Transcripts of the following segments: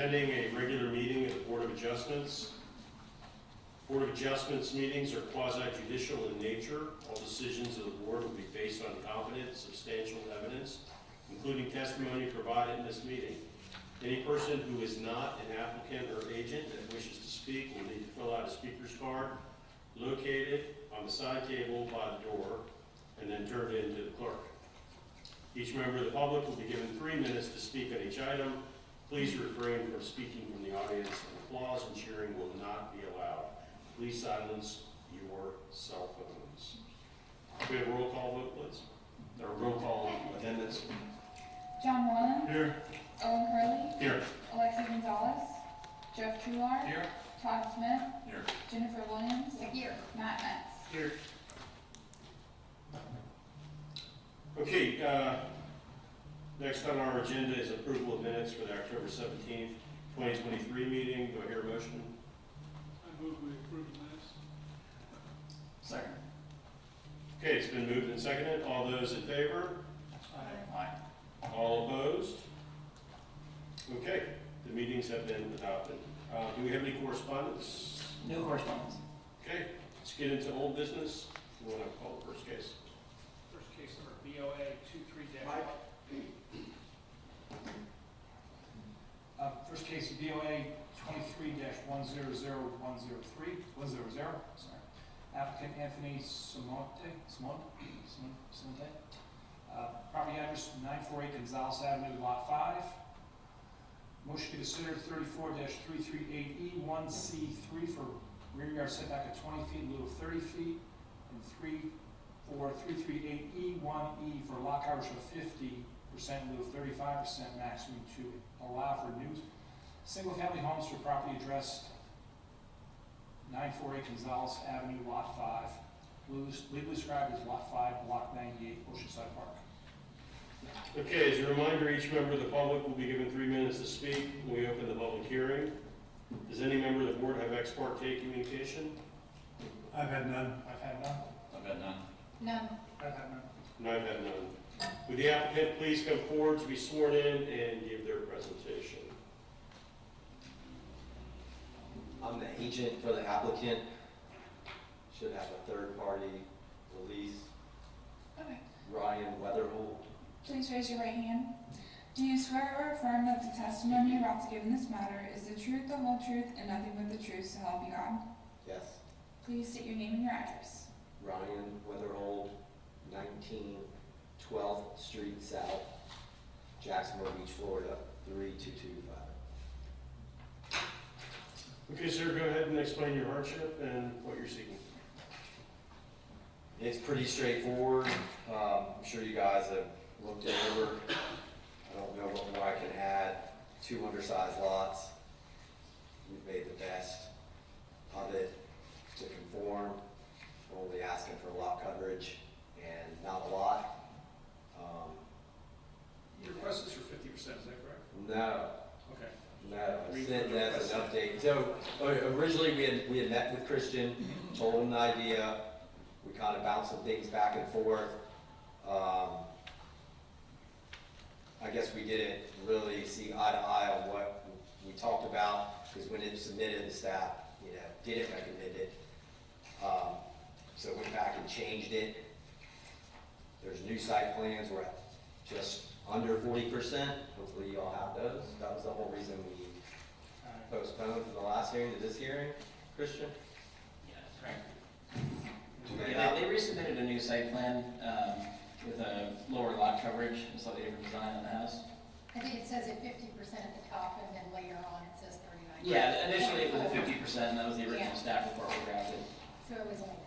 attending a regular meeting of the Board of Adjustments. Board of Adjustments meetings are quasi-judicial in nature. All decisions of the board will be based on competent, substantial evidence, including testimony provided in this meeting. Any person who is not an applicant or agent that wishes to speak will need to fill out a speaker's card located on the side table by the door and then turned in to the clerk. Each member of the public will be given 3 minutes to speak on each item. Please refrain from speaking from the audience, and applause and cheering will not be allowed. Please silence your cell phones. Can we have a roll call vote, please? Or roll call attendance. John Moylan. Here. Owen Curley. Here. Alexis Gonzalez. Jeff Trular. Here. Todd Smith. Here. Jennifer Williams. Here. Matt Metz. Here. Okay, next on our agenda is approval of minutes for the October 17th, 2023 meeting. Do I hear a motion? I move we approve the minutes. Second. Okay, it's been moved and seconded. All those in favor? Aye. All opposed? Okay, the meetings have been adopted. Do we have any correspondence? No correspondence. Okay, let's get into old business. You want to call the first case? First case number BOA 23-1. First case, BOA 23-100103, 100, sorry. Applicant Anthony Simonte. Property address 948 Gonzales Avenue, Lot 5. Motion to consider 34-338E1C3 for rear yard setback of 20 feet in lieu of 30 feet, and 34338E1E for lot coverage of 50% in lieu of 35% maximum to allow for new single-family homes for property addressed 948 Gonzales Avenue, Lot 5, legally described as Lot 5, Block 98, Oceanside Park. Okay, as a reminder, each member of the public will be given 3 minutes to speak when we open the public hearing. Does any member of the board have ex parte communication? I've had none. I've had none. I've got none. None. I've had none. No, I've had none. Would the applicant please come forward to be sworn in and give their presentation? I'm the agent for the applicant. Should have a third-party release. Okay. Ryan Weatherholt. Please raise your right hand. Do you swear or affirm that the testimony you're about to give in this matter is the truth, the whole truth, and nothing but the truth, so help you God? Yes. Please state your name and your address. Ryan Weatherholt, 19 12th Street South, Jacksonville Beach, Florida, 32225. Okay, sir, go ahead and explain your hardship and what you're seeking. It's pretty straightforward. I'm sure you guys have looked it over. I don't know what more I can add. 2 undersized lots. We've made the best of it to conform. Only asking for lot coverage and not a lot. Your request is for 50%, is that correct? No, Okay. no, I sent that as an update. So originally we had met with Christian, told him the idea. We kind of bounced some things back and forth. I guess we didn't really see eye to eye on what we talked about, because when it was submitted, the staff, didn't recommend it. So went back and changed it. There's new site plans. We're at just under 40%. Hopefully you all have those. That was the whole reason we postponed from the last hearing to this hearing. Christian? Yeah, correct. Yeah, they resubmitted a new site plan with a lower lot coverage and slightly different design on the house. I think it says at 50% at the top, and then later on it says 39. Yeah, initially it was a 50%, and that was the original staff report we drafted. So it was like,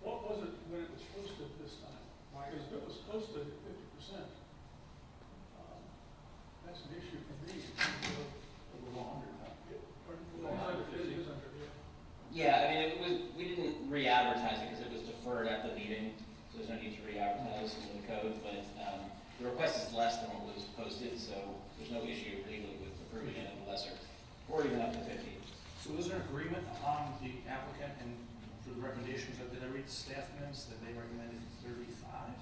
What was it when it was posted this time? Because if it was posted at 50%, that's an issue for me. A little under. Yeah, I mean, we didn't re-advertise it because it was deferred at the meeting, so there's no need to re-advertise in the code, but the request is less than what was posted, so there's no issue legally with approving it at the lesser, or even up to 50. So is there agreement on the applicant and for the recommendations? Did I read the staff minutes that they recommended 35?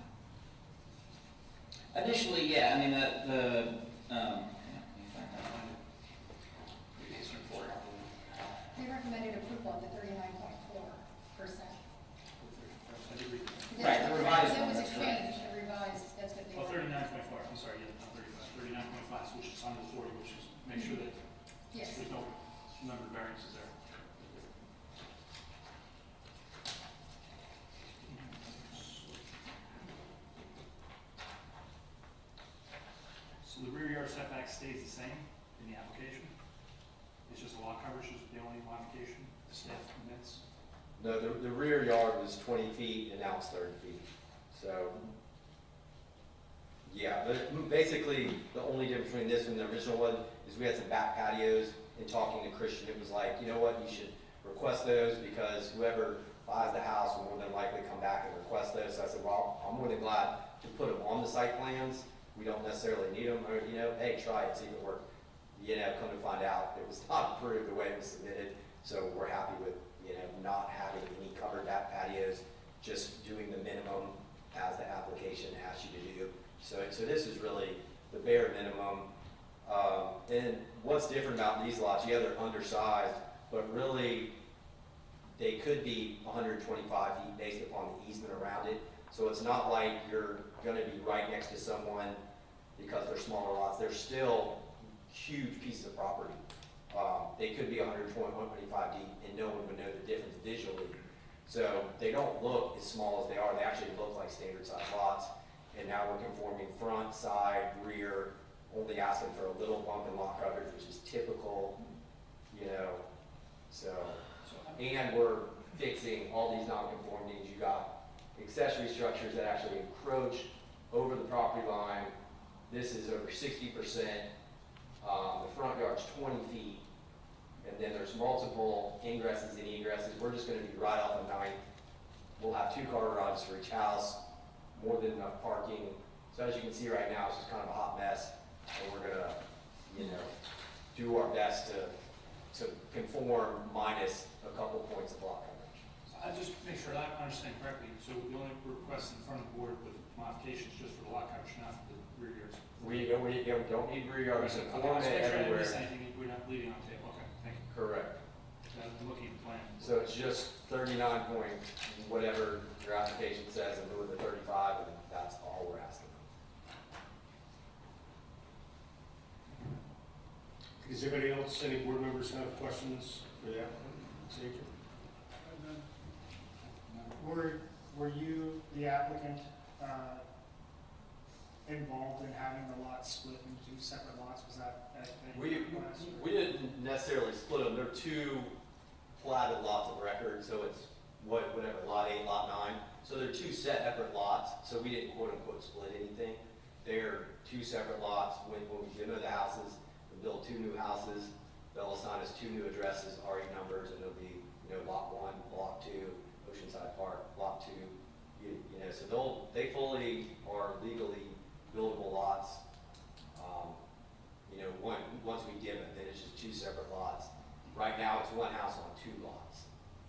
Initially, yeah, I mean, hang on, let me find that one. Previous report. They recommended approval at the 39.4%. I did read that. Right, the revised It one, was that's correct. exchanged, the revised, that's what they. Oh, 39.4, I'm sorry, yeah, not 35, 39.5, which is under 40, which is, make sure that Yes. there's no number of variances there. So the rear yard setback stays the same in the application? It's just lot coverage is the only modification the staff admits? No, the rear yard was 20 feet and now it's 30 feet. So, yeah, but basically, the only difference between this and the original one is we had some back patios, and talking to Christian, it was like, you know what, you should request those because whoever buys the house will more than likely come back and request those. So I said, well, I'm more than glad to put them on the site plans. We don't necessarily need them, or, you know, hey, try it, see if it works. You know, come to find out, it was not approved the way it was submitted, so we're happy with, you know, not having any covered back patios, just doing the minimum as the application asks you to do. So this is really the bare minimum. And what's different about these lots, yeah, they're undersized, but really, they could be 125 feet based upon the easement around it. So it's not like you're gonna be right next to someone because they're smaller lots. They're still huge pieces of property. They could be 120, 125 deep, and no one would know the difference visually. So they don't look as small as they are. They actually look like standard size lots. And now we're conforming front, side, rear, only asking for a little bump in lot coverage, which is typical, you know, so. And we're fixing all these non-conformities. You got accessory structures that actually encroach over the property line. This is over 60%. The front yard's 20 feet. And then there's multiple ingresses and egresses. We're just gonna be right off the 9th. We'll have 2 car garages for each house, more than enough parking. So as you can see right now, it's just kind of a hot mess. And we're gonna, you know, do our best to conform minus a couple points of lot coverage. So I just make sure I understand correctly, so the only request in front of the board with modifications just for the lot coverage, not for the rear yards? We don't need rear yards, Okay, conform let's it make sure I didn't miss everywhere. anything, we're not leaving on the table, okay, thank you. Correct. I'm looking at the plan. So it's just 39 point, whatever your application says, and move the 35, and that's all we're asking. Does anybody else, any board members have questions for the applicant? Sage? Were you, the applicant, involved in having the lots split into 2 separate lots? Was that at We didn't necessarily split them. They're 2 platted lots of record, so it's whatever, lot 8, lot 9. So they're 2 separate lots, so we didn't quote unquote split anything. They're 2 separate lots. When we demo the houses, we build 2 new houses. They'll assign us 2 new addresses, RE numbers, and it'll be, you know, lot 1, lot 2, Oceanside Park, lot 2. You know, so they fully are legally buildable lots. You know, once we give it, then it's just 2 separate lots. Right now, it's 1 house on 2 lots.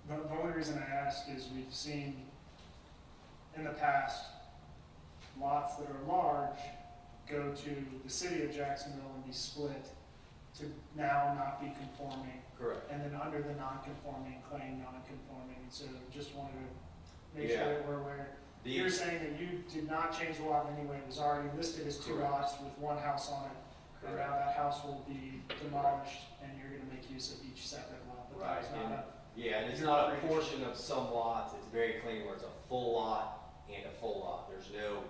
The only reason I ask is we've seen in the past lots that are large go to the city of Jacksonville and be split to now not be conforming, Correct. and then under the non-conforming, claim non-conforming. And so just wanted to make Yeah. sure that we're aware. You're saying that you did not change the lot in any way. It was already listed as 2 Correct. lots with 1 house on it. And now that house will be demolished and you're gonna make use of each separate lot. But that was Right, not Yeah, and it's not a portion of some lots. It's very clean where it's a full lot and a full lot. There's no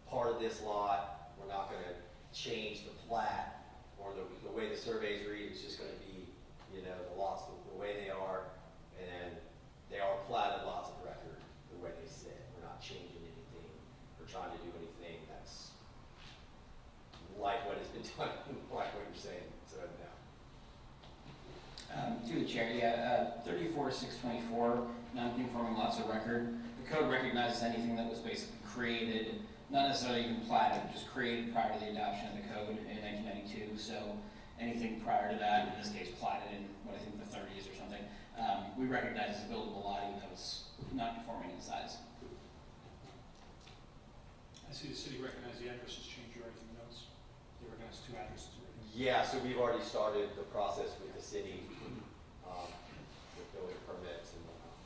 part of this lot. We're not gonna change the plat or the way the surveys read. It's just gonna be, you know, the lots the way they are, and they are platted lots of record the way they sit. We're not changing anything or trying to do anything that's like what has been done, like what you're saying, so no. Through the chair, yeah, 34-624, non-conforming lots of record. The code recognizes anything that was basically created, not necessarily even platted, but just created prior to the adoption of the code in 1992. So anything prior to that, in this case platted in what I think the 30s or something, we recognize as a buildable lot even though it's not conforming in size. I see the city recognized the address has changed. you already in the notes? They recognize two addresses already. Yeah, so we've already started the process with the city, with building permits and whatnot.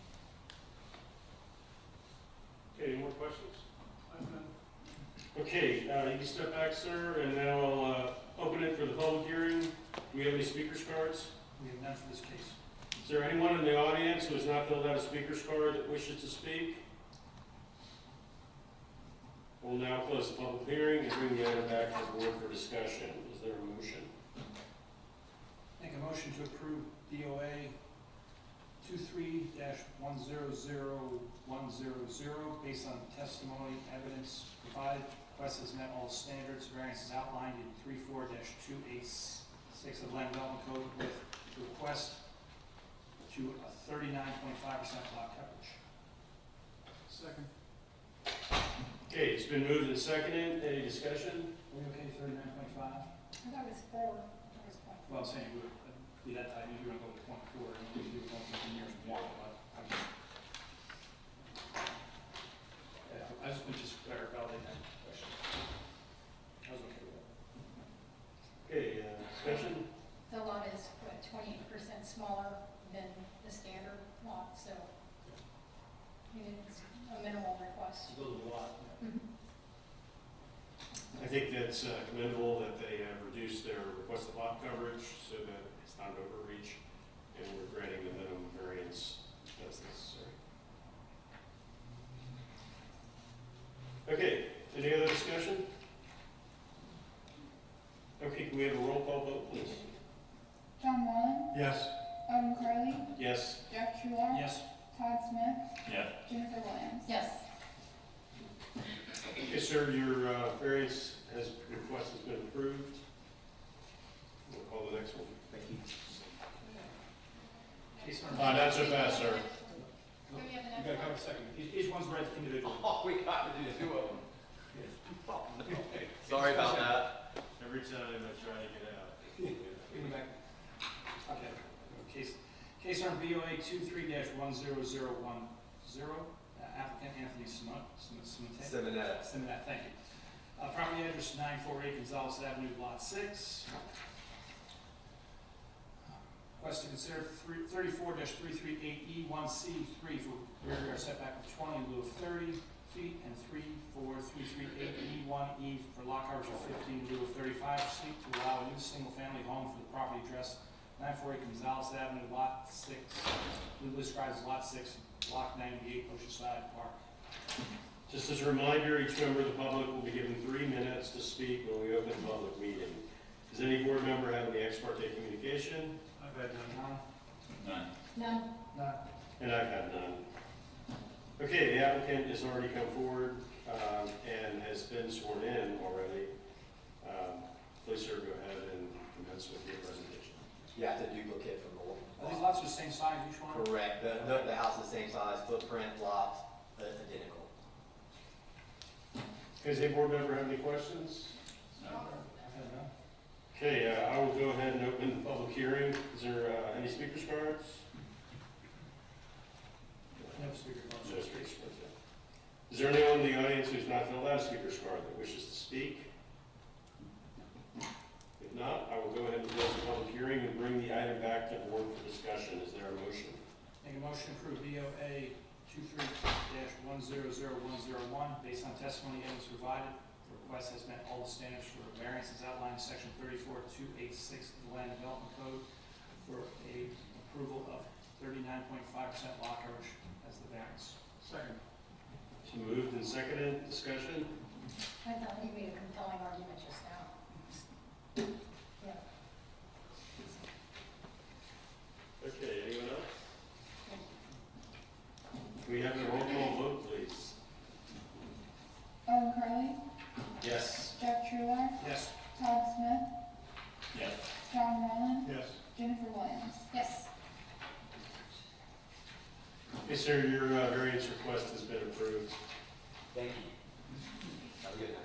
Okay, any more questions? I've been, Okay, you can step back, sir, and now I'll open it for the public hearing. Do we have any speakers cards? We have none for this case. Is there anyone in the audience who has not filled out a speaker's card that wishes to speak? We'll now close the public hearing and bring the item back to the board for discussion. Is there a motion? Make a motion to approve BOA 23-100100 based on testimony, evidence provided. Request has met all standards, variances outlined in 34-286 of the Land Development Code with request to a 39.5% lot coverage. second, Okay, it's been moved and seconded. Any discussion? Are we okay, 39.5? I thought it was 4, that was point. Well, I'm saying we would be that tight, usually we're going to go with 0.4, and usually we're going to 15 years more, but I just, yeah, I just want to just validate that question. I was okay with that. Okay, discussion? The lot is, what, 28% smaller than the standard lot, so I mean, it's a minimal request. A little lot. I think that's commendable that they have reduced their requested lot coverage so that it's not an overreach, and we're granting the minimum variance that's necessary. Okay, any other discussion? Okay, can we have a roll call vote, please? John Moran, Yes. Autumn Carley, Yes. Jeff Trular, Yes. Todd Smith, Yeah. Jennifer Williams. Yes. Okay, sir, your variance request has been approved. We'll call the next one. Thank you. Case number. Not so fast, sir. Do we have You enough? got to cover a second. Each one's read individually. Oh, we got to do two of them. Sorry about that. Every time I try to get out. Give me back. Okay. Case number BOA 23-10010, applicant Anthony Simonette. Simonetta. Thank you. Property address 948 Gonzales Avenue, Lot 6. Request to consider 34-338E1C3 for rear yard setback of 20 in lieu of 30 feet, and 34338E1E for lot coverage of 15 in lieu of 35 feet to allow a new single-family home for the property address 948 Gonzales Avenue, Lot 6, legally described as Lot 6, Block 98, Oceanside Park. Just as a reminder, each member of the public will be given 3 minutes to speak when we open the public meeting. Does any board member have any ex parte communication? I've had none. None. None. None. And I've had none. Okay, the applicant has already come forward and has been sworn in already. Please, sir, go ahead and commence with your presentation. You have to duplicate from the Are these one. lots the same size, each one? Correct. The house is the same size, footprint, lot, identical. Does any board member have any questions? I've had none. Okay, I will go ahead and open the public hearing. Is there any speakers cards? No speaker cards. No speakers cards, yeah. Is there anyone in the audience who's not filled out a speaker's card that wishes to speak? If not, I will go ahead and close the public hearing and bring the item back to board for discussion. Is there a motion? Make a motion to approve BOA 23-100101 based on testimony evidence provided. The request has met all the standards for variances outlined in section 34-286 of the Land Development Code for a approval of 39.5% lot coverage as the variance. Second, So moved and seconded. Discussion? I thought you made a compelling argument just now. Yeah. Okay, anyone else? Can we have a roll call vote, please? Autumn Carley, Yes. Jeff Trular, Yes. Todd Smith, Yes. John Moran, yes. Jennifer Williams. Yes. Okay, sir, your variance request has been approved. Thank you. Have a good night.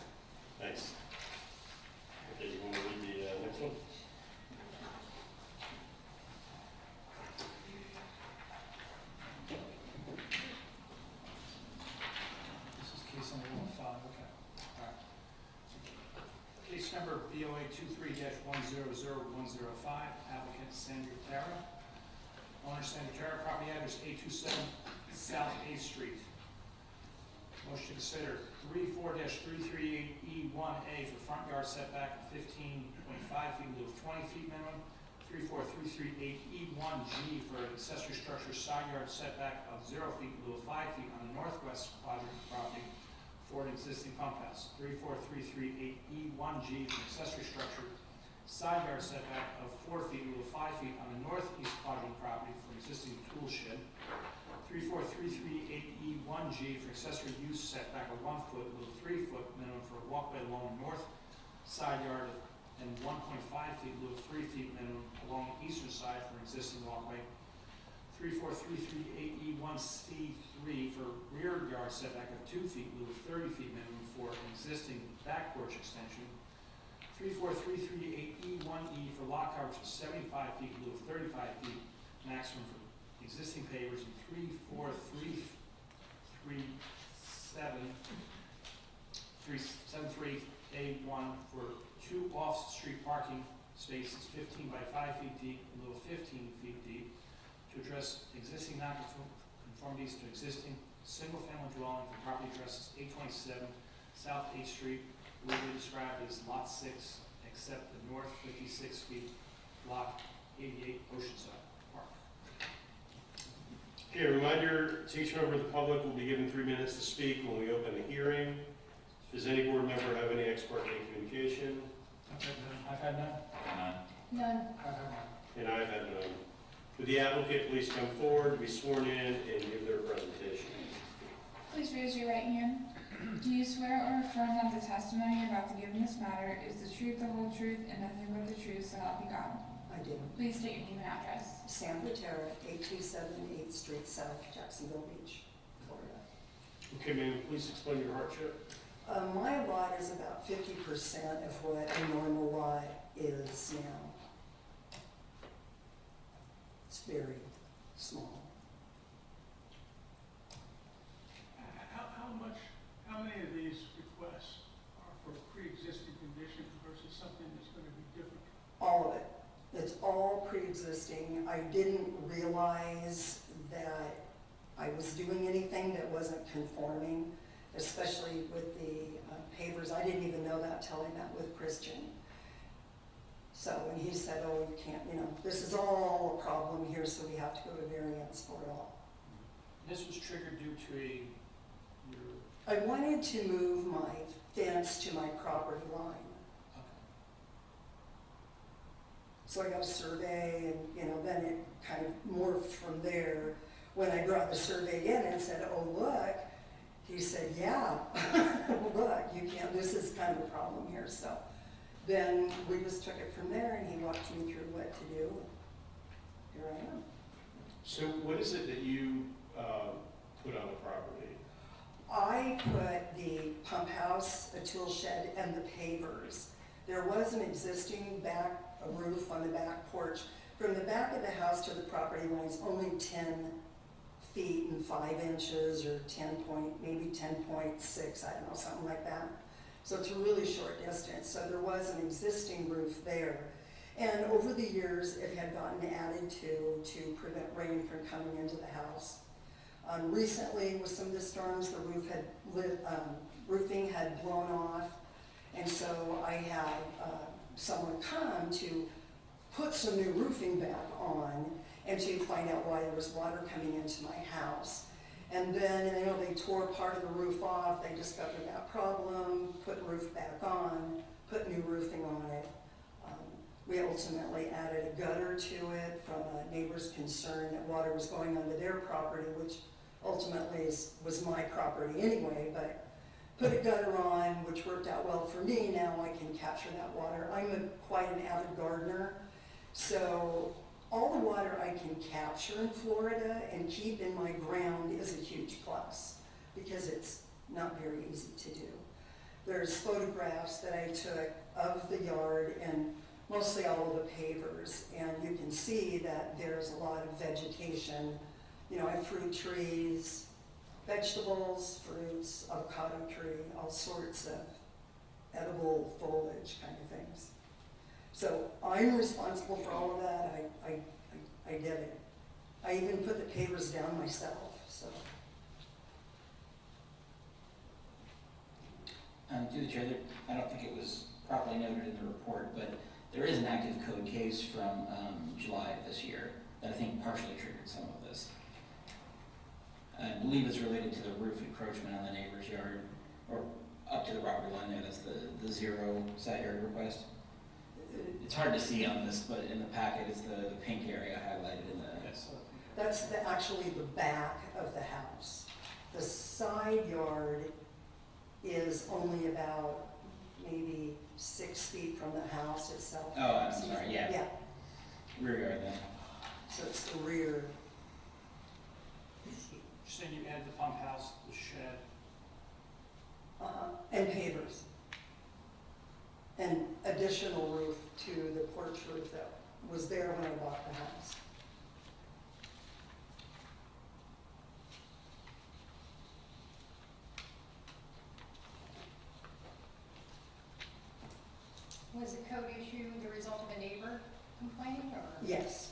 Thanks. Okay, you want to read the next one? This is case number 105, okay. All right. September BOA 23-100105, applicant Sandra Terra. Owner Sandra Terra, property address 827 South 8th Street. Motion to consider 34-338E1A for front yard setback of 15.5 feet in lieu of 20 feet minimum. 34338E1G for accessory structure side yard setback of 0 feet in lieu of 5 feet on the northwest quadrant of the property for an existing pump house. 34338E1G for accessory structure side yard setback of 4 feet in lieu of 5 feet on the northeast quadrant of the property for an existing tool shed. 34338E1G for accessory use setback of 1 foot in lieu of 3 foot minimum for a walkway along the north side yard and 1.5 feet in lieu of 3 feet minimum along the eastern side for existing walkway. 34338E1C3 for rear yard setback of 2 feet in lieu of 30 feet minimum for an existing back porch extension. 34338E1E for lot coverage of 75 feet in lieu of 35 feet maximum for existing pavers. And 34373A1 for 2 off-street parking spaces 15 by 5 feet deep in lieu of 15 feet deep to address existing non-conformities to existing single-family dwelling for property addresses 827 South 8th Street, legally described as Lot 6, except the north 56 feet, Lot 88 Oceanside Park. Okay, a reminder to each member of the public will be given 3 minutes to speak when we open the hearing. Does any board member have any ex parte communication? I've had none. None. I've had none. And I've had none. Would the applicant please come forward, be sworn in, and give their presentation? Please raise your right hand. Do you swear or affirm that the testimony you're about to give in this matter is the truth, the whole truth, and nothing but the truth, so help you God? I do. Please state your name and address. Sandra Terra, 827 8th Street South, Jacksonville Beach, Florida. Okay, ma'am, please explain your hardship. My lot is about 50% of what a normal lot is now. It's very small. How many of these requests are for pre-existing conditions versus something that's going to be different? All of it. It's all pre-existing. I didn't realize that I was doing anything that wasn't conforming, especially with the pavers. I didn't even know that till I met with Christian. So when he said, oh, you can't, this is all a problem here, so we have to go to variance for it all. This was triggered due to your, I wanted to move my fence to my property line. So I got a survey and, then it kind of morphed from there. When I brought the survey in and said, oh, look, he said, yeah, look, you can't, this is kind of a problem here. So then we just took it from there and he walked me through what to do. Here I am. So what is it that you put on the property? I put the pump house, a tool shed, and the pavers. There was an existing a roof on the back porch. From the back of the house to the property line is only 10 feet and 5 inches, or maybe 10.6, I don't know, something like that. So it's a really short distance. So there was an existing roof there. And over the years, it had gotten added to prevent rain from coming into the house. Recently, with some of the storms, the roofing had blown off, and so I had someone come to put some new roofing back on and to find out why there was water coming into my house. And then, they tore part of the roof off, they discovered that problem, put the roof back on, put new roofing on it. We ultimately added a gutter to it from a neighbor's concern that water was going onto their property, which ultimately was my property anyway, but put a gutter on, which worked out well for me. Now I can capture that water. I'm quite an avid gardener, so all the water I can capture in Florida and keep in my ground is a huge plus, because it's not very easy to do. There's photographs that I took of the yard and mostly all of the pavers, and you can see that there's a lot of vegetation. I have fruit trees, vegetables, fruits, avocado tree, all sorts of edible foliage kind of things. So I'm responsible for all of that, I did it. I even put the pavers down myself, so. Through the chair, I don't think it was properly noted in the report, but there is an active code case from July of this year that I think partially triggered some of this. I believe it's related to the roof encroachment on the neighbor's yard, or up to the property line there, that's the zero side yard request. It's hard to see on this, but in the packet, it's the pink area highlighted in the, Yes. That's actually the back of the house. The side yard is only about maybe 6 feet from the house itself. oh, I'm sorry, yeah, Yeah, rear yard then. so it's the rear. You're saying you add the pump house, the shed, And pavers. And additional roof to the porch roof that was there when I bought the house. Was the code issue the result of a neighbor complaining, or? Yes.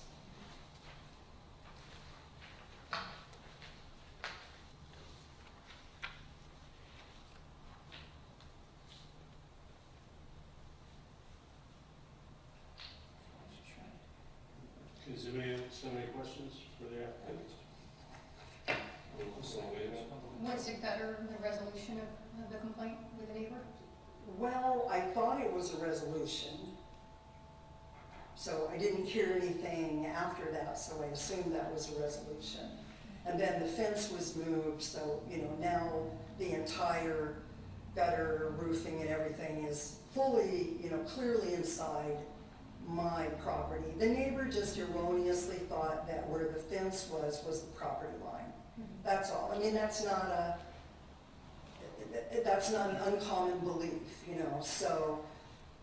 Does anybody have so many questions for the applicant? So wait a minute. Was the gutter the resolution of the complaint with the neighbor? Well, I thought it was a resolution. So I didn't hear anything after that, so I assumed that was a resolution. And then the fence was moved, so, now the entire gutter, roofing and everything is fully, clearly inside my property. The neighbor just erroneously thought that where the fence was the property line. That's all. I mean, that's not an uncommon belief, so,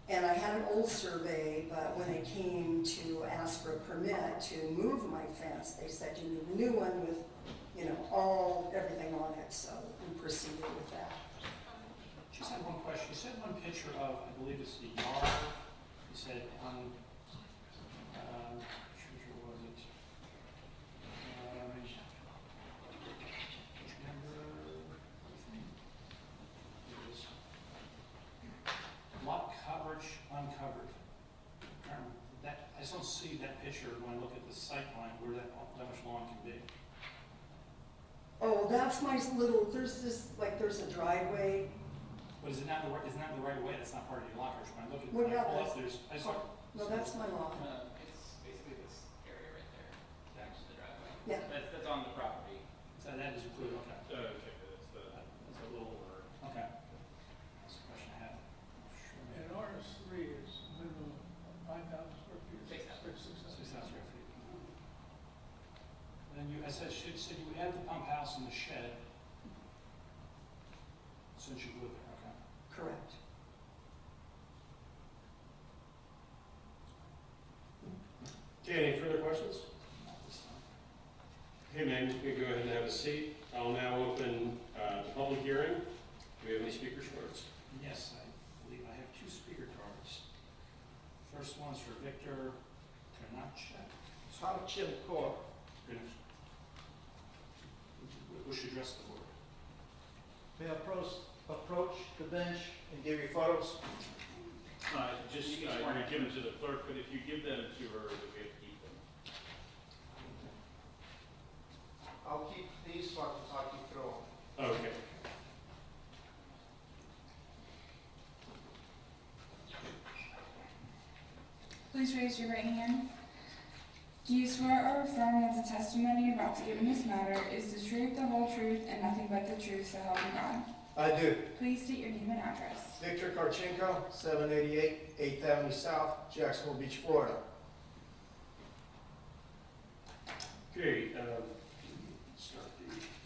and I had an old survey, but when it came to ask for a permit to move my fence, they said you need a new one with, everything on it, so we proceeded with that. Just had one question. You said one picture of, I believe it's the yard. You said on, which picture was it? Which number? It was lot coverage uncovered. I just don't see that picture when I look at the site plan where that much lawn can be. Oh, that's my there's a driveway. But is it not the right of way? That's not part of your lot coverage. When I look at, What when I about pull up, this? I saw. No, that's my lawn. It's basically this area right there, next to the driveway. Yeah. That's on the property. So that is included, okay. It's a little more. Okay. That's the question I had. And RS3 is minimum 5,000 square feet. 6,000. 6,000 square feet. And then you, as I said, you add the pump house and the shed since you live there, okay? Correct. Okay, any further questions? Not this time. Okay, ma'am, you can go ahead and have a seat. I'll now open the public hearing. Do we have any speakers cards? Yes, I believe I have 2 speaker cards. First one's for Victor Kranachek. Who should address the board? May I approach the bench and give you photos? Just, you're giving them to the clerk, but if you give them to her, we'll get to keep them. I'll keep these so I can talk you through them. Okay. Please raise your right hand. Do you swear or affirm that the testimony you're about to give in this matter is the truth, the whole truth, and nothing but the truth, so help you God? I do. Please state your name and address. Victor Karchenko, 788 8th Avenue South, Jacksonville Beach, Florida. Okay, start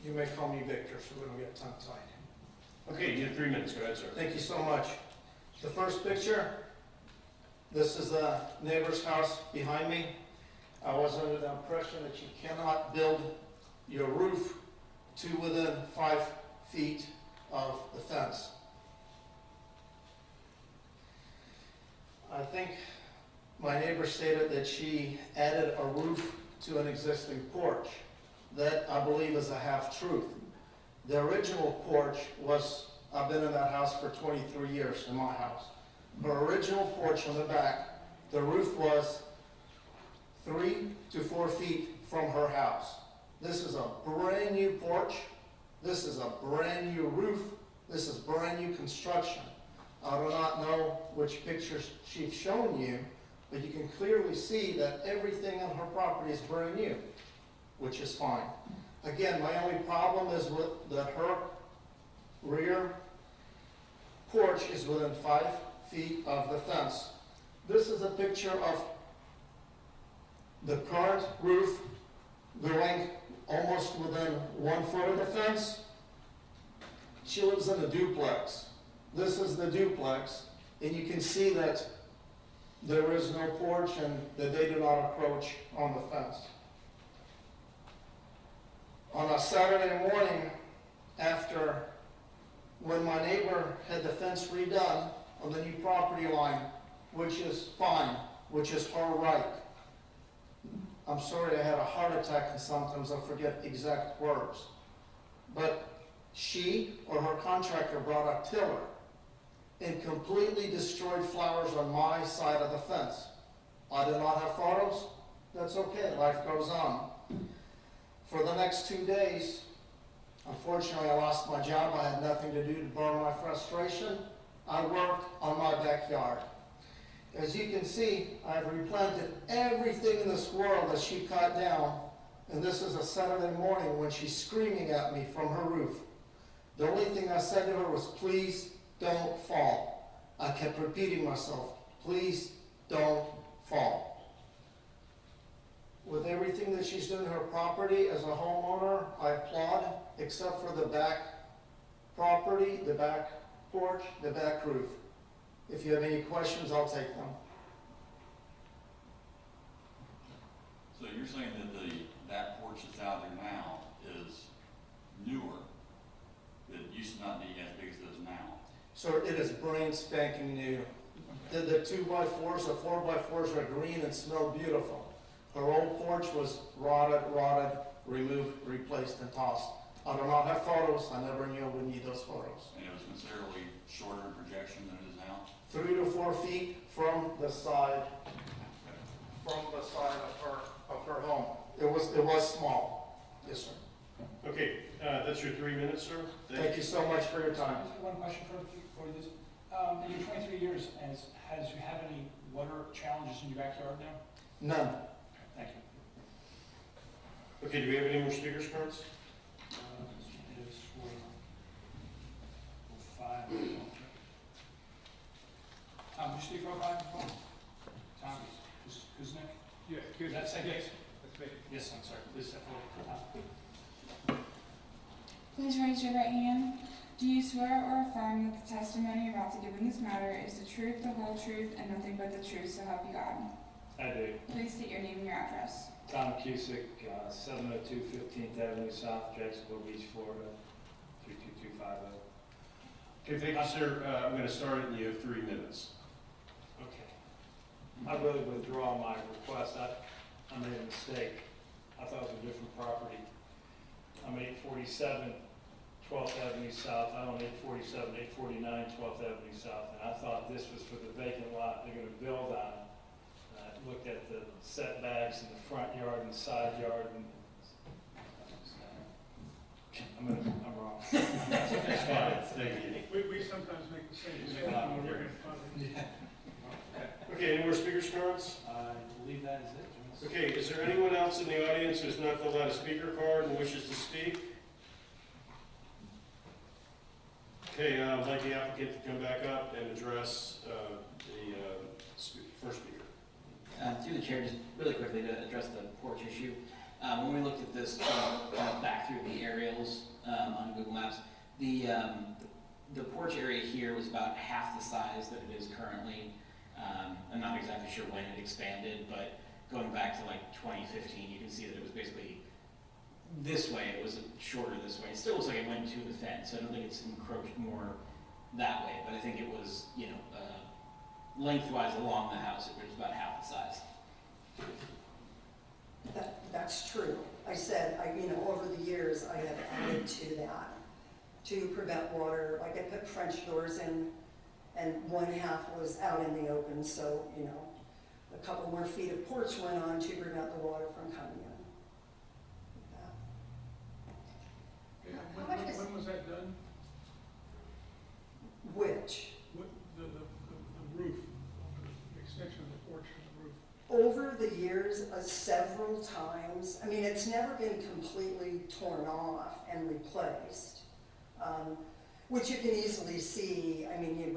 You may call me Victor so we don't get tongue-tied. okay, you have 3 minutes. Go ahead, sir. Thank you so much. The first picture, this is the neighbor's house behind me. I was under the impression that you cannot build your roof to within 5 feet of the fence. neighbor stated that she added a roof to an existing porch. That, I believe, is a half-truth. The original porch was, I've been in that house for 23 years, in my house. Her original porch on the back, the roof was 3 to 4 feet from her house. This is a brand-new porch. This is a brand-new roof. This is brand-new construction. I do not know which pictures she's shown you, but you can clearly see that everything on her property is brand new, which is fine. Again, my only problem is with that her rear porch is within 5 feet of the fence. This is a picture of the current roof going almost within 1 foot of the fence. She lives in a duplex. This is the duplex, and you can see that there is no porch and that they do not approach on the fence. On a Saturday morning, after when my neighbor had the fence redone on the new property line, which is fine, which is her right. I'm sorry I had a heart attack and sometimes I forget exact words. But she or her contractor brought a tiller and completely destroyed flowers on my side of the fence. I do not have photos. That's okay, life goes on. For the next 2 days, unfortunately I lost my job. I had nothing to do to burn my frustration. I worked on my backyard. As you can see, I've replanted everything in this world that she cut down, and this is a Saturday morning when she's screaming at me from her roof. The only thing I said to her was, please don't fall. I kept repeating myself, please don't fall. With everything that she's doing to her property as a homeowner, I applaud, except for the back property, the back porch, the back roof. If you have any questions, I'll take them. So you're saying that that porch that's out there now is newer, that used to not be as big as it is now? So it is brand spanking new. The 2x4s, the 4x4s are green and smell beautiful. Her old porch was rotted, removed, replaced, and tossed. I do not have photos. I never knew I would need those photos. And it was considerably shorter in projection than it is now? 3 to 4 feet from the side of her home. It was small. Yes, sir. Okay, that's your 3 minutes, sir. Thank you so much for your time. Just one question for this. In your 23 years, has you had any water challenges in your backyard now? None. Thank you. Okay, do we have any more speakers cards? It is for 5. Tom, would you speak for 5? Tom, Kuznick? Yeah, Is that second? That's me. Yes, I'm sorry. Please step forward. Please raise your right hand. Do you swear or affirm that the testimony you're about to give in this matter is the truth, the whole truth, and nothing but the truth, so help you God? I do. Please state your name and your address. Tom Cusick, 702 15th Avenue South, Jacksonville Beach, Florida, 32250. Okay, thank you, sir. I'm going to start it and you have 3 minutes. Okay. I really withdraw my request. I made a mistake. I thought it was a different property. I'm 847 12th Avenue South. I own 847, 849 12th Avenue South, and I thought this was for the vacant lot they're going to build on. I looked at the setbacks in the front yard and side yard, and I'm wrong. That's fine, thank you. We sometimes make the same mistake when we're in front of you. Okay, any more speakers cards? I believe that is it. Okay, is there anyone else in the audience who's not filled out a speaker card and wishes to speak? Okay, I'd like the applicant to come back up and address the first speaker. Through the chair, just really quickly to address the porch issue. When we looked at this, kind of back through the aerials on Google Maps, the porch area here was about half the size that it is currently. I'm not exactly sure when it expanded, but going back to like 2015, you can see that it was basically this way. It was shorter this way. It still looks like it went to the fence. So I don't think it's encroached more that way, but I think it was, lengthwise along the house, it was about half the size. That's true. I said, over the years, I have added to that to prevent water, like I put French doors in, and one half was out in the open, so, a couple more feet of porch went on to prevent the water from coming in. How much is- When was that done? Which, What, the roof, the extension of the porch and the roof? over the years, several times, it's never been completely torn off and replaced, which you can easily see.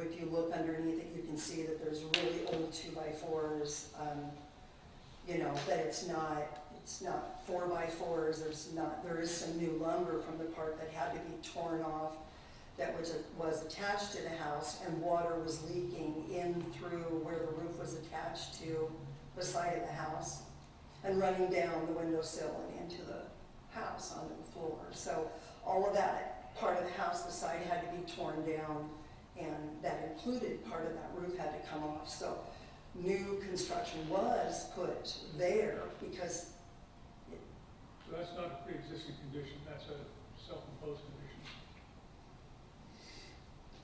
If you look underneath it, you can see that there's really old 2x4s, that it's not 4x4s, there is some new lumber from the part that had to be torn off that was attached to the house, and water was leaking in through where the roof was attached to the side of the house and running down the windowsill and into the house onto the floor. So all of that part of the house, the side had to be torn down, and that included part of that roof had to come off. So new construction was put there because So that's not a pre-existing condition, that's a self-imposed condition.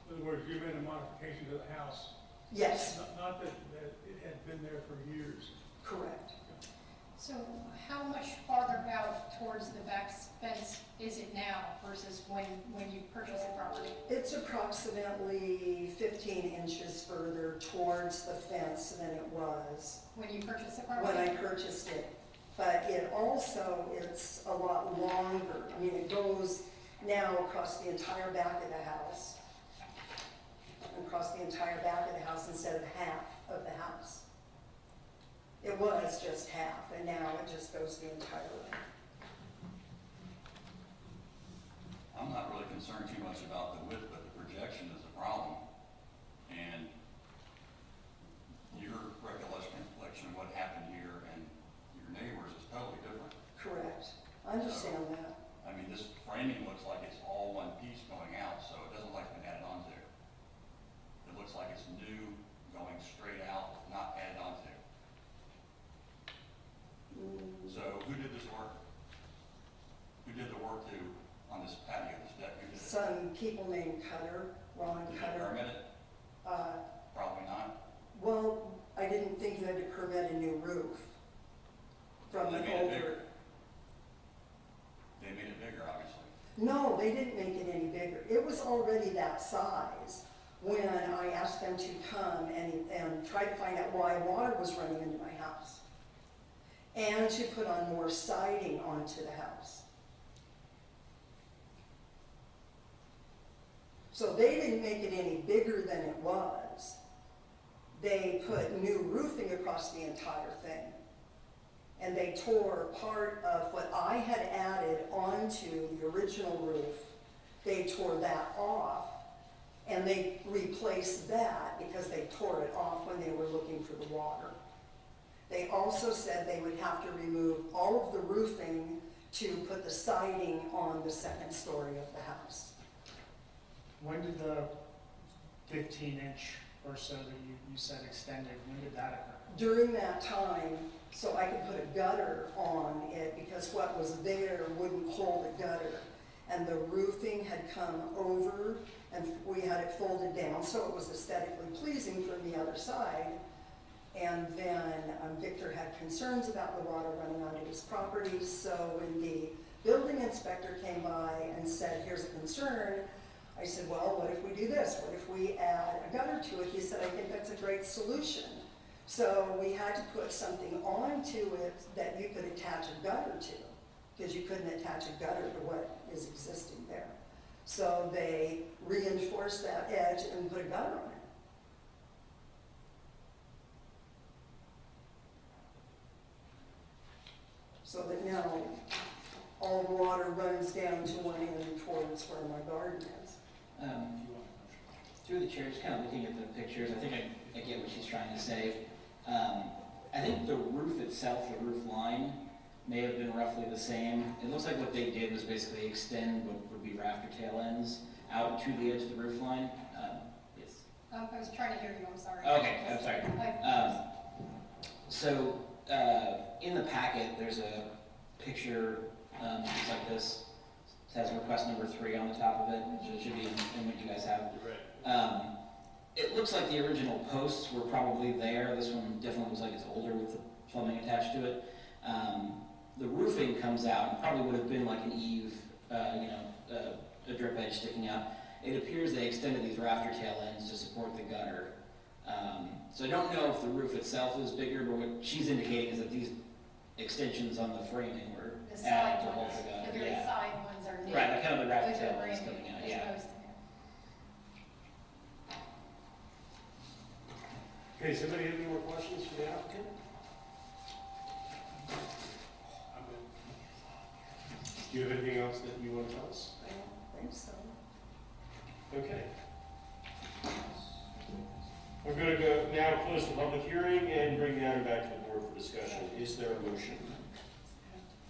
In other words, you made a modification to the house. yes, Not that it had been there for years. correct. So how much farther out towards the back fence is it now versus when you purchased the property? It's approximately 15 inches further towards the fence than it was When you purchased the when I property? purchased it. But it's a lot longer. It goes now across the entire back of the house. Across the entire back of the house instead of half of the house. It was just half, and now it just goes the entire length. I'm not really concerned too much about the width, but the projection is a problem. And your recollection of what happened here and your neighbors is totally different. Correct. I understand that. This framing looks like it's all one piece going out, so it doesn't look like it's been added onto. It looks like it's new, going straight out, not added onto. So who did this work? Who did the work on this patio, this deck? Who did it? Some people named Cutter, Ron Did you Cutter. permit it? Probably not. Well, I didn't think you had to permit a new roof from They an made it older. bigger. They made it bigger, obviously. No, they didn't make it any bigger. It was already that size when I asked them to come and try to find out why water was running into my house. And to put on more siding onto the house. So they didn't make it any bigger than it was. They put new roofing across the entire thing. And they tore part of what I had added onto the original roof. They tore that off. And they replaced that because they tore it off when they were looking for the water. They also said they would have to remove all of the roofing to put the siding on the second story of the house. When did the 15-inch or so that you said extended, when did that occur? During that time, so I could put a gutter on it because what was there wouldn't hold a gutter. And the roofing had come over and we had it folded down so it was aesthetically pleasing from the other side. And then Victor had concerns about the water running onto his property, so when the building inspector came by and said, here's a concern, I said, well, what if we do this? What if we add a gutter to it? He said, I think that's a great solution. So we had to put something onto it that you could attach a gutter to, because you couldn't attach a gutter to what is existing there. So they reinforced that edge and put a gutter on it. So that now all the water runs down to one end towards where my garden is. Through the chair, just kind of looking at the pictures, I think I get what she's trying to say. I think the roof itself, the roof line, may have been roughly the same. It looks like what they did was basically extend what would be rafter tail ends out to the edge of the roof line. Yes. I was trying to hear you, I'm sorry. Okay, I'm sorry. I- So in the packet, there's a picture, just like this. It has request number 3 on the top of it, so it should be in what you guys have. It looks like the original posts were probably there. This one definitely looks like it's older with the plumbing attached to it. The roofing comes out, and probably would have been like an eave, a drip edge sticking out. It appears they extended these rafter tail ends to support the gutter. So I don't know if the roof itself is bigger, but what she's indicating is that these extensions on the framing were The added side to hold ones, the gutter. the very Yeah. side ones are new. Right, like kind of the rafter Which are tail brand ends new, coming out, as yeah. opposed to new. Okay, does anybody have any more questions for the applicant? Do you have anything else that you want to tell us? I don't think so. Okay. We're going to go now close the public hearing and bring the matter back to the board for discussion. Is there a motion?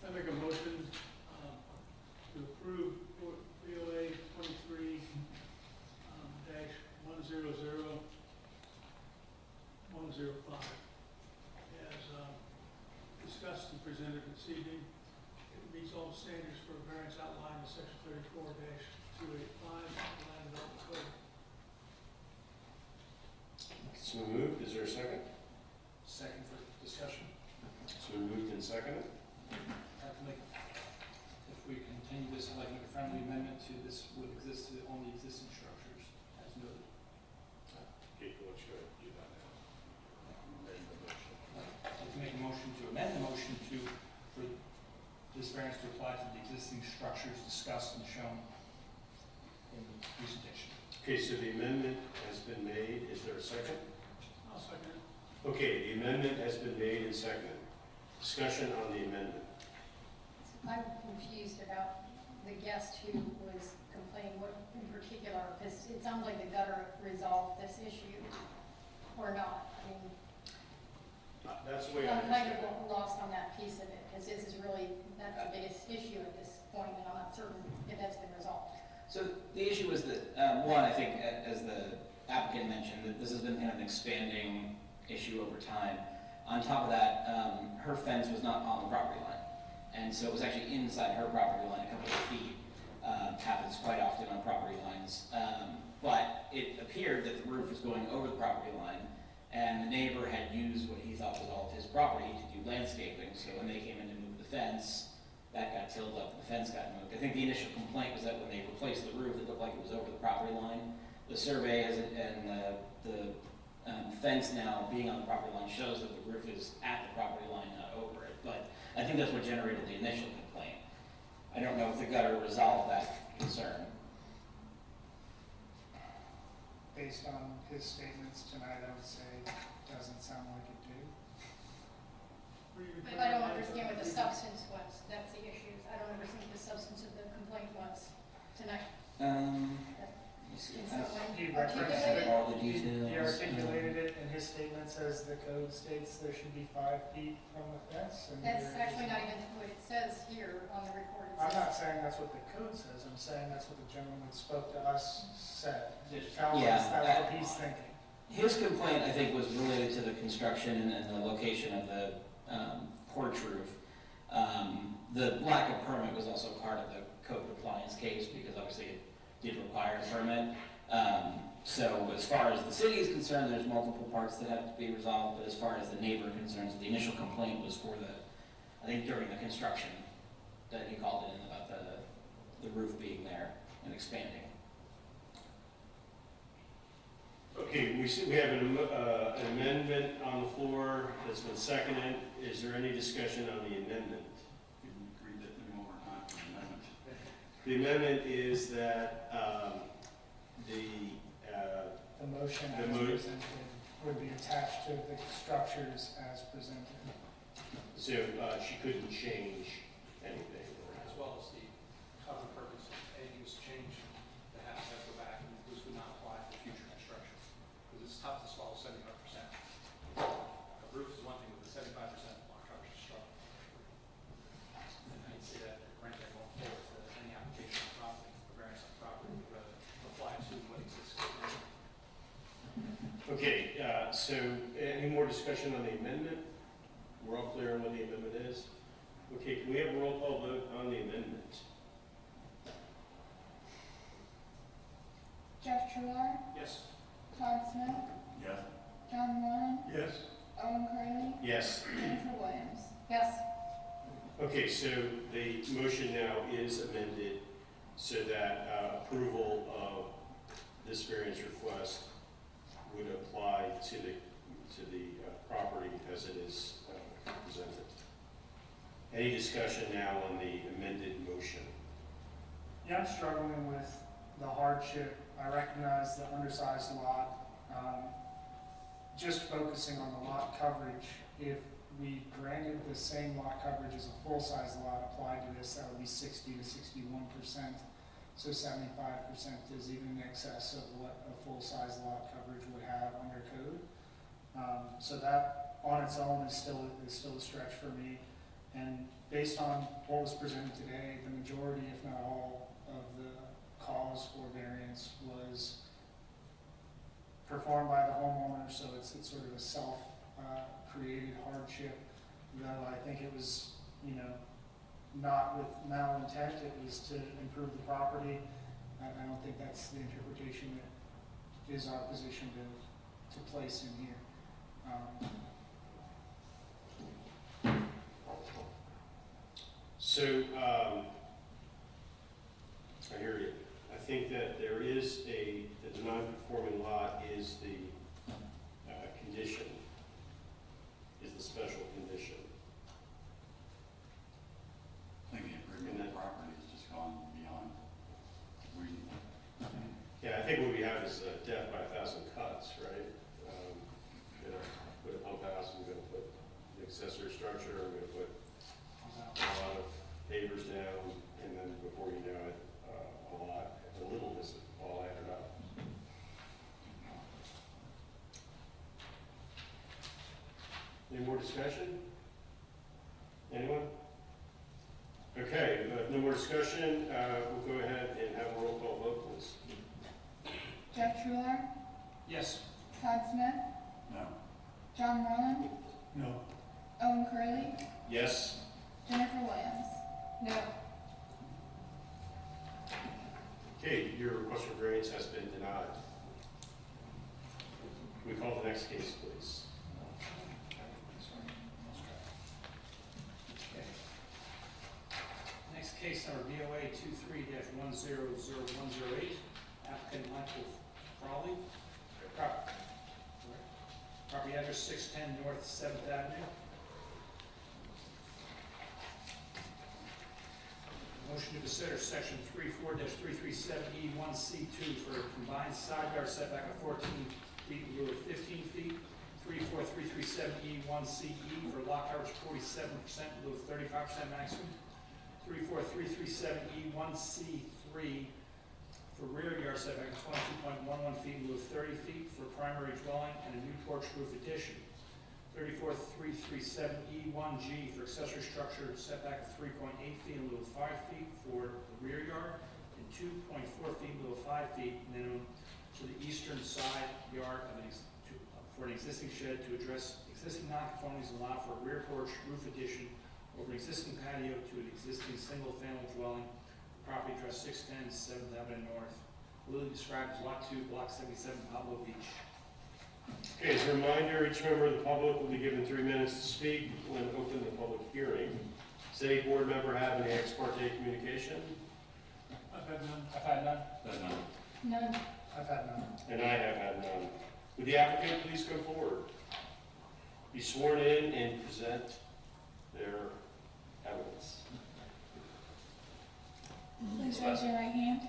I make a motion to approve BOA 23 dash 100 105 as discussed and presented this evening. It meets all the standards for variance outlined in section 34 dash 285 of the Land Development Code. So moved. Is there a second? Second for discussion. So moved and seconded. I'd like, if we continue this, I'd like to make a friendly amendment to this would exist on the existing structures as noted. Okay, let's go ahead and do that now. I'd like to make a motion to amend the motion to, for this variance to apply to the existing structures discussed and shown in the presentation. Okay, so the amendment has been made. Is there a second? I'll second it. Okay, the amendment has been made and seconded. Discussion on the amendment. I'm confused about the guest who was complaining, what in particular, because it sounds like the gutter resolved this issue, or not. I mean, That's the way I I'm kind understand it. of lost on that piece of it, because this is really, that's the biggest issue at this point, and I'm not certain if that's been resolved. So the issue was that, one, I think, as the applicant mentioned, that this has been kind of an expanding issue over time. On top of that, her fence was not on the property line. And so it was actually inside her property line, a couple of feet. Happens quite often on property lines. But it appeared that the roof was going over the property line, and the neighbor had used what he thought was all of his property to do landscaping. So when they came in to move the fence, that got tilled up, and the fence got moved. I think the initial complaint was that when they replaced the roof, it looked like it was over the property line. The survey has, and the fence now being on the property line shows that the roof is at the property line, not over it. But I think that's what generated the initial complaint. I don't know if the gutter resolved that concern. Based on his statements tonight, I would say doesn't sound like it did. But I don't understand what the substance was, that's the issue. I don't understand what the substance of the complaint was tonight. Let me see. Can someone He articulate referenced it? All the details. He articulated it in his statement, says the code states there should be 5 feet from the fence. And That's here it is. actually not even what it says here on the report. It I'm says- not saying that's what the code says, I'm saying that's what the gentleman that spoke to us said. Yes. Tells Yeah, us that's what he's thinking. His complaint, I think, was related to the construction and the location of the porch roof. The lack of permit was also part of the code compliance case, because obviously it did require a permit. So as far as the city is concerned, there's multiple parts that have to be resolved, but as far as the neighbor concerns, the initial complaint was for I think during the construction, that he called it in about the roof being there and expanding. Okay, we have an amendment on the floor that's been seconded. Is there any discussion on the amendment? Can you read that thing one more time for the amendment? The amendment is that The motion The as mo- presented would be attached to the structures as presented. so she couldn't change anything. As well as the cover purpose, anything was changed, the house has to go back, and this would not apply for future construction. Because it's tough to swallow 75%. A roof is one thing, with the 75% block coverage is struggle. And I'd say that, granted, going forward, that any application on property, or variance on property, would rather apply to what exists. Okay, so any more discussion on the amendment? We're all clear on what the amendment is? Okay, can we have a roll call vote on the amendment? Jeff Trular, Yes. Todd Smith, Yes. John Moran, Yes. Owen Curley, Yes. Jennifer Williams. Yes, Okay, so the motion now is amended so that approval of this variance request would apply to the property as it is presented. Any discussion now on the amended motion? Yeah, I'm struggling with the hardship. I recognize the undersized lot. Just focusing on the lot coverage, if we granted the same lot coverage as a full-size lot applied to this, that would be 60 to 61%. So 75% is even in excess of what a full-size lot coverage would have under code. So that on its own is still a stretch for me. And based on what was presented today, the majority, if not all, of the cause for variance was performed by the homeowner, so it's sort of a self-created hardship, though I think it was, not with malintent, it was to improve the property. I don't think that's the interpretation that is our position to place in here. So, I hear you. I think that there is the non-conforming lot is the condition, is the special condition. I think the improvement of the property has just gone beyond reasonable. Yeah, I think what we have is death by 1,000 cuts, right? Put a pump house, we're gonna put an accessory structure, we're gonna put a lot of pavers down, and then before you know it, a little is all added up. Any more discussion? Anyone? Okay, no more discussion, we'll go ahead and have a roll call vote, please. Jeff Trular, Yes. Todd Smith, No. John Moran, No. Owen Curley, Yes? Jennifer Williams. No. Okay, your request for variance has been denied. Can we call the next case, please? Okay. Next case, number BOA 23-100108, applicant Michael Frawley. Property address 610 North 7th Avenue. Motion to consider section 34-337E1C2 for a combined side yard setback of 14 feet in lieu of 15 feet. 34337E1CE for lot coverage 47% in lieu of 35% maximum. 34337E1C3 for rear yard setback of 22.11 feet in lieu of 30 feet for primary dwelling and a new porch roof addition. 34337E1G for accessory structure setback of 3.8 feet in lieu of 5 feet for the rear yard and 2.4 feet in lieu of 5 feet minimum to the eastern side yard of for an existing shed to address existing nonconformities and allow for a rear porch roof addition over an existing patio to an existing single-family dwelling. Property address 610 7th Avenue North. Lily described as Lot 2, Block 77, Pablo Beach. Okay, as a reminder, each member of the public will be given 3 minutes to speak when open the public hearing. Does any board member have any ex parte communication? I've had none. I've had none. none. I've had none. And I have had none. Would the applicant please come forward? Be sworn in and present their evidence. Please raise your right hand.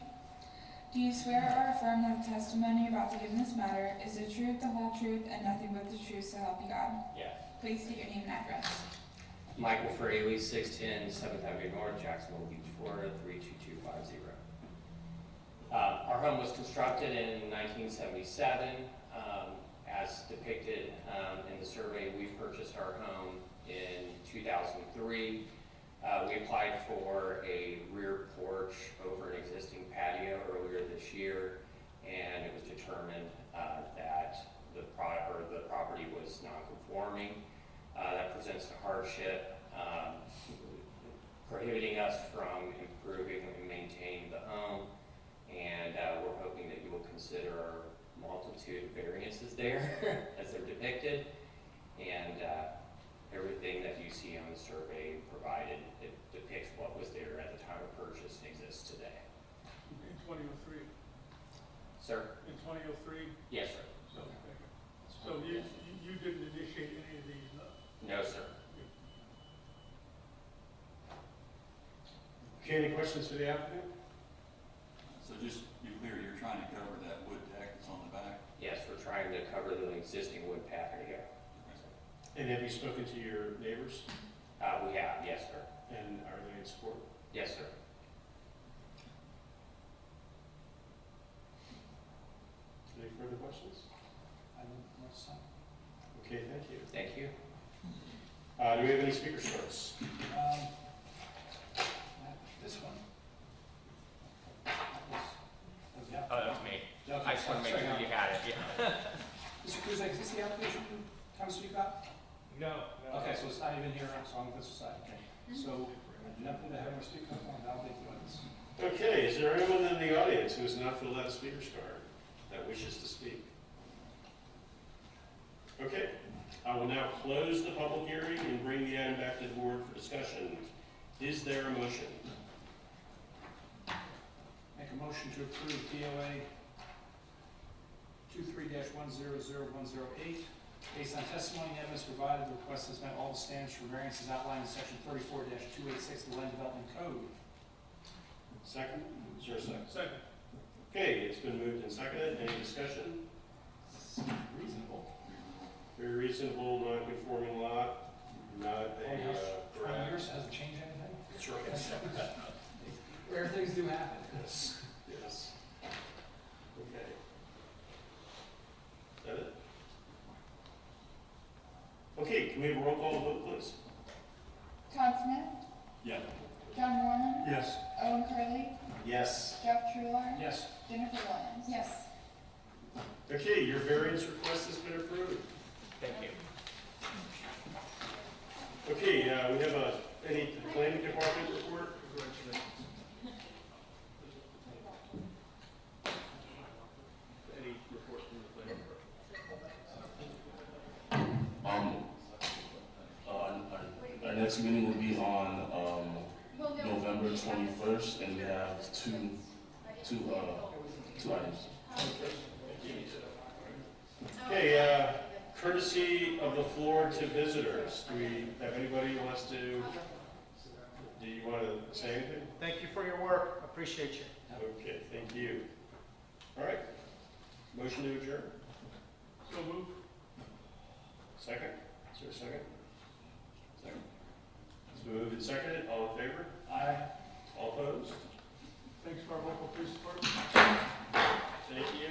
Do you swear or affirm that the testimony about to give in this matter is the truth, the whole truth, and nothing but the truth, so help you God? Yeah. Please state your name and address. Michael Fraley, 610 7th Avenue North, Jacksonville Beach, Florida, 32250. Our home was constructed in 1977. As depicted in the survey, we purchased our home in 2003. We applied for a rear porch over an existing patio earlier this year, and it was determined that the property was non-conforming. That presents a hardship, prohibiting us from improving and maintaining the home. And we're hoping that you will consider our multitude of variances there as they're depicted. And everything that you see on the survey provided, it depicts what was there at the time of purchase and exists today. In 2003, Sir? in 2003, Yes, sir. so you didn't initiate any of these, no? No, sir. Okay, any questions for the applicant? So just be clear, you're trying to cover that wood deck that's on the back? Yes, we're trying to cover the existing wood patio. And have you spoken to your neighbors? We have, yes, sir. And are they in support? Yes, sir. Any further questions? I don't know what's up. Okay, thank you. Thank you. Do we have any speaker starts? This one. Oh, that was me. I just want to make sure you had it, yeah. Mr. Kuzak, is this the application you kind of speak about? No. Okay, so it's not even here, so I'm on this side, okay. So, nothing to have my speak up on, I'll make the others. Okay, is there anyone in the audience who has not filled out a speaker's card that wishes to speak? Okay, I will now close the public hearing and bring the item back to the board for discussion. Is there a motion? Make a motion to approve DOA 23-100108. Based on testimony and evidence provided, the request has met all the standards for variances outlined in section 34-286 of the Land Development Code. Second? Is there a second? Second. Okay, it's been moved and seconded. Any discussion? Reasonable. Very reasonable, non-conforming lot, not a 20 garage. years hasn't changed anything? That's right. Rare things do happen. Yes, yes. Okay. Is that it? Okay, can we have a roll call vote, please? Todd Smith, Yeah. John Moreland, Yes. Owen Curley, Yes. Jeff Trular, Yes. Jennifer Williams. Yes. Okay, your variance request has been approved. Thank you. Okay, we have any planning department report? Any report from the planning board? Our next meeting will be on November 21st, and we have two items. Okay, courtesy of the floor to visitors. Do we have anybody who wants to, do you want to say anything? Thank you for your work, appreciate you. Okay, thank you. All right, motion to adjourn. So moved. Second? Is there a second? Second. It's been moved and seconded. All in favor? Aye. All opposed? Thanks to our local police department. Thank you.